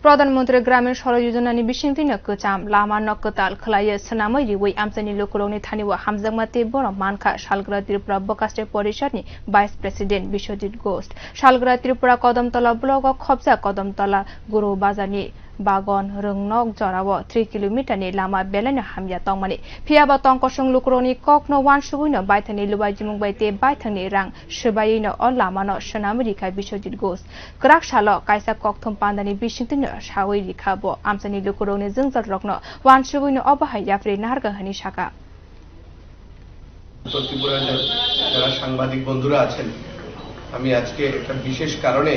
प्रधानमंत्री ग्रामीण सड़क योजनानि बिसिंथिनो kwcham lama nog kwtal khwlaiwi swnamwi riwi Amchaini lukorogni thani hamjakma borom mankha Salgwra Tripura bwkhaste porisad Vice President Biswajit Ghost Salgwra Tripura kadamtola block khobjak kadamtola goro bazar bhagon rwngnog jora 3 km ni lama belani hamya tongmani phiaba tongkosung lukorogni kokno wan subuino baithani lubaijimung baite baithani rang subaino o lama no swnamwi rikha Biswajit Ghost krak salo kaisa kokthum panda ni bisinthino sawi rikha bo Amchaini lukorogni jungjar rokno wan subuino obahai yapri naharga hani shaka ত্রিপুরার যারা সাংবাদিক বন্ধুরা আছেন আমি আজকে একটা বিশেষ কারণে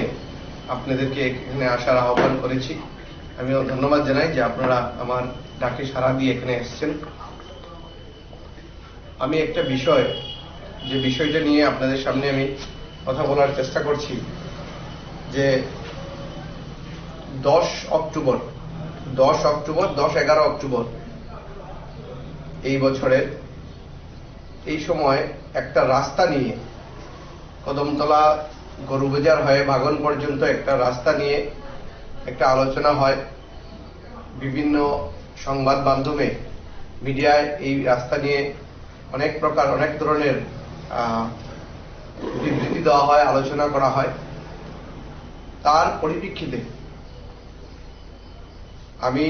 আপনাদেরকে এখানে আসার আহ্বান করেছি আমি ধন্যবাদ জানাই যে আপনারা আমার ডাকে সাড়া দিয়ে এখানে এসেছেন আমি একটা বিষয়টা নিয়ে আপনাদের সামনে আমি কথা বলার চেষ্টা করছি যে 10 অক্টোবর 10-11 অক্টোবর এই বছরের এই সময় একটা রাস্তা নিয়ে কদমতলা গরু বাজার হয়ে ভাগন পর্যন্ত একটা রাস্তা নিয়ে একটা আলোচনা হয় বিভিন্ন সংবাদ মাধ্যমে মিডিয়ায় এই রাস্তা নিয়ে অনেক ধরনের বিবৃতি দেওয়া হয় আলোচনা করা হয় তার পরিপ্রেক্ষিতে আমি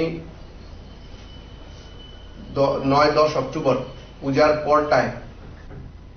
9-10 অক্টোবর পূজার পরটায়